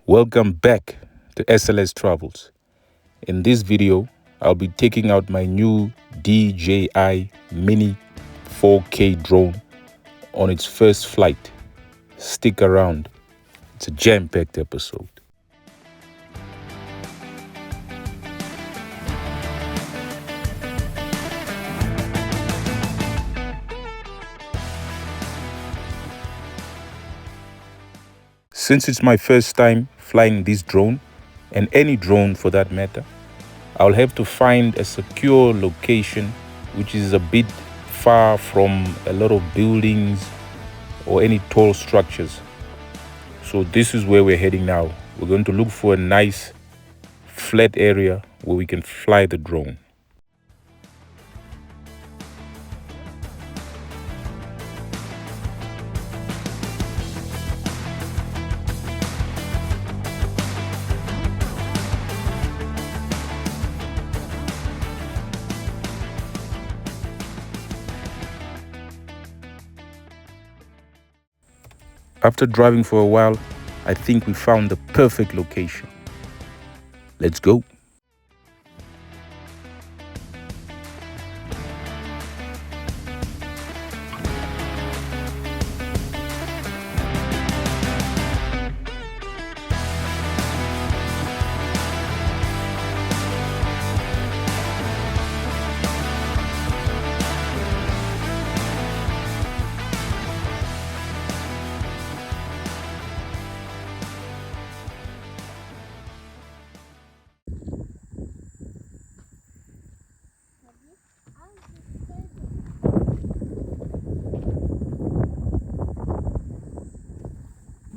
Welcome back to SLS Travels. In this video, I'll be taking out my new DJI Mini 4K drone on its first flight. Stick around. It's a jam-packed episode. Since it's my first time flying this drone, and any drone for that matter, I'll have to find a secure location which is a bit far from a lot of buildings or any tall structures. So this is where we're heading now. We're going to look for a nice flat area where we can fly the drone. After driving for a while, I think we found the perfect location. Let's go.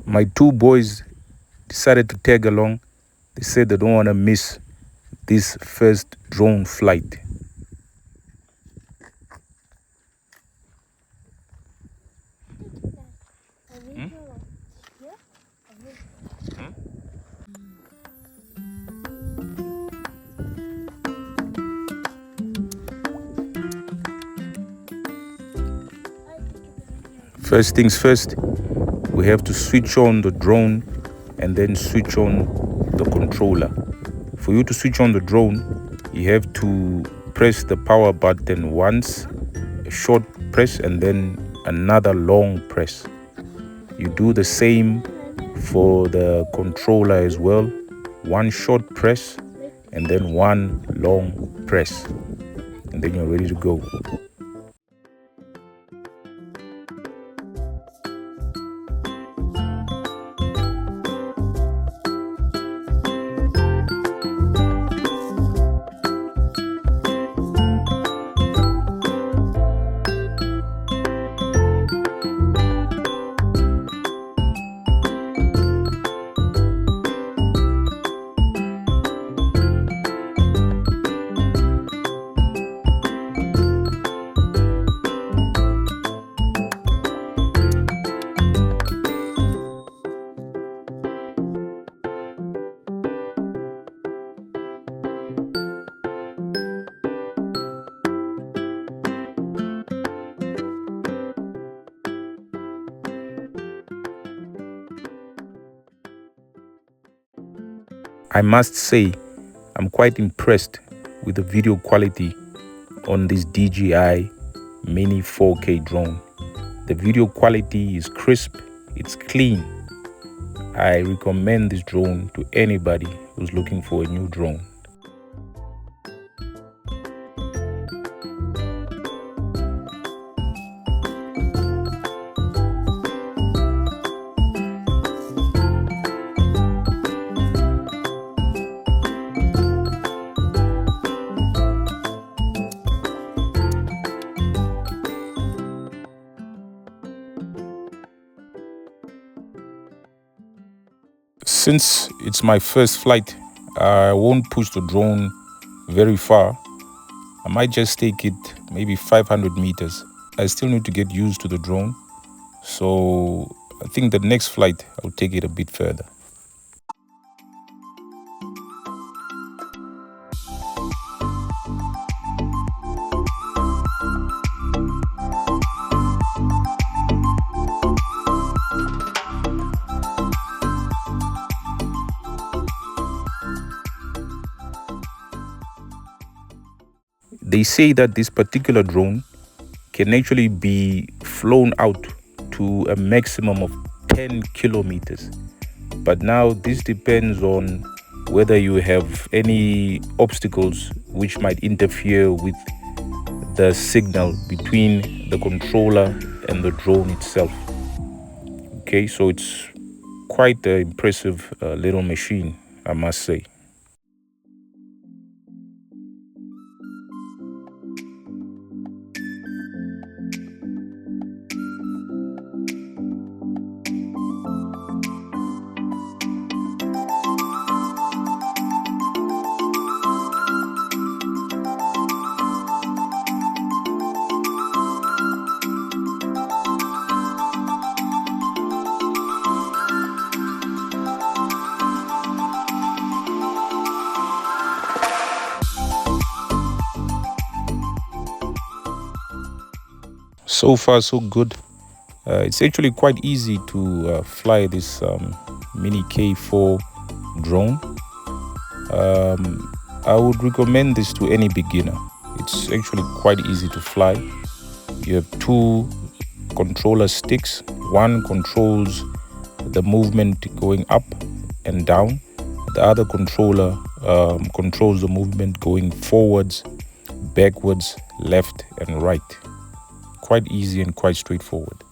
My two boys decided to tag along. They said they don't want to miss this first drone flight. First things first, we have to switch on the drone and then switch on the controller. For you to switch on the drone, you have to press the power button once, a short press, and then another long press. You do the same for the controller as well. One short press and then one long press. And then you're ready to go. I must say, I'm quite impressed with the video quality on this DJI Mini 4K drone. The video quality is crisp, it's clean. I recommend this drone to anybody who's looking for a new drone. Since it's my first flight, I won't push the drone very far. I might just take it maybe 500 meters. I still need to get used to the drone. So I think the next flight, I'll take it a bit further. They say that this particular drone can actually be flown out to a maximum of 10 kilometers. But now this depends on whether you have any obstacles which might interfere with the signal between the controller and the drone itself. Okay, so it's quite an impressive little machine, I must say. So far, so good. It's actually quite easy to fly this Mini K4 drone. I would recommend this to any beginner. It's actually quite easy to fly. You have two controller sticks. One controls the movement going up and down. The other controller controls the movement going forwards, backwards, left and right. Quite easy and quite straightforward.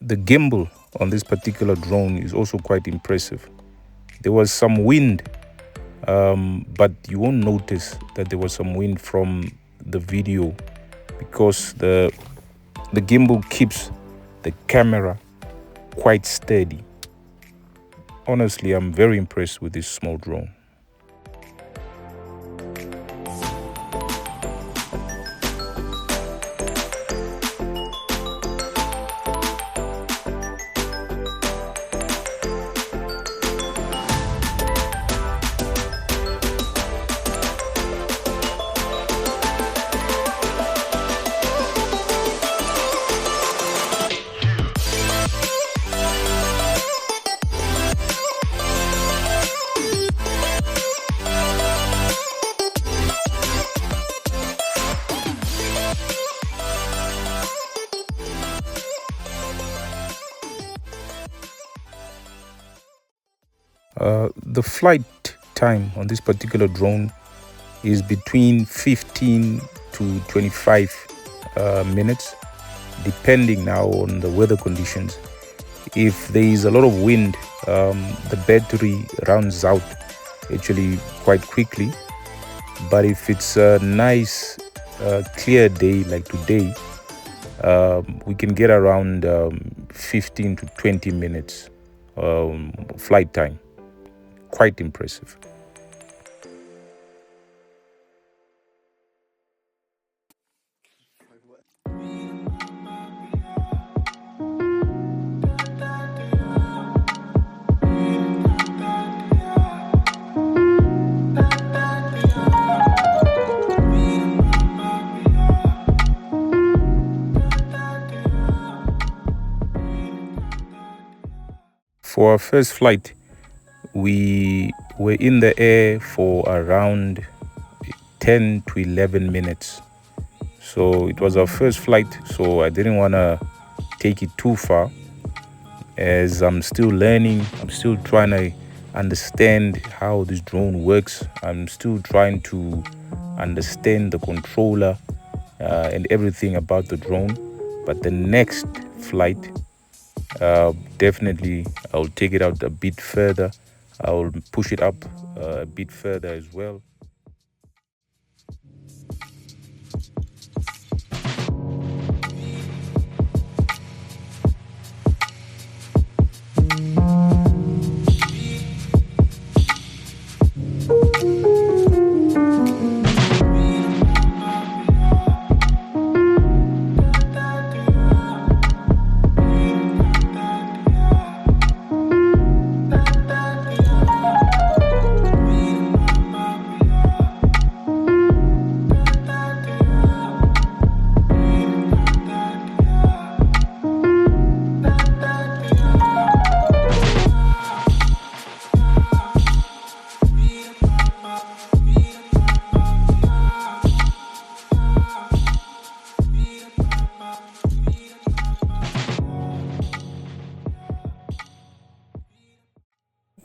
The gimbal on this particular drone is also quite impressive. There was some wind, but you won't notice that there was some wind from the video because the gimbal keeps the camera quite steady. Honestly, I'm very impressed with this small drone. The flight time on this particular drone is between 15 to 25 minutes, depending now on the weather conditions. If there is a lot of wind, the battery runs out actually quite quickly. But if it's a nice clear day like today, we can get around 15 to 20 minutes flight time. Quite impressive. For our first flight, we were in the air for around 10 to 11 minutes. So it was our first flight, so I didn't want to take it too far, as I'm still learning. I'm still trying to understand how this drone works. I'm still trying to understand the controller and everything about the drone. But the next flight, definitely I'll take it out a bit further. I'll push it up a bit further as well.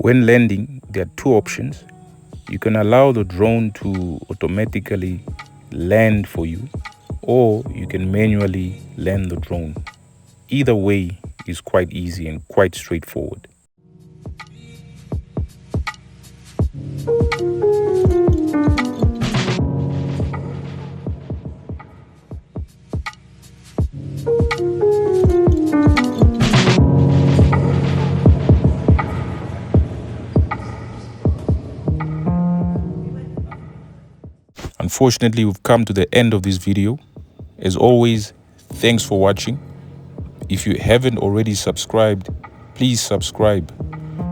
When landing, there are two options. You can allow the drone to automatically land for you, or you can manually land the drone. Either way is quite easy and quite straightforward. Unfortunately, we've come to the end of this video. As always, thanks for watching. If you haven't already subscribed, please subscribe.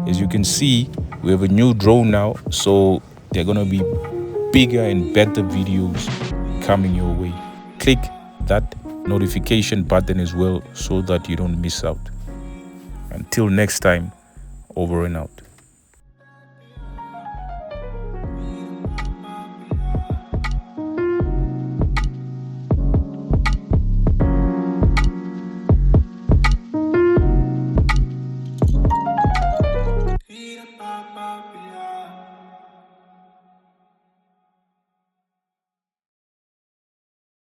As you can see, we have a new drone now, so there are gonna be bigger and better videos coming your way. Click that notification button as well so that you don't miss out. Until next time, over and out.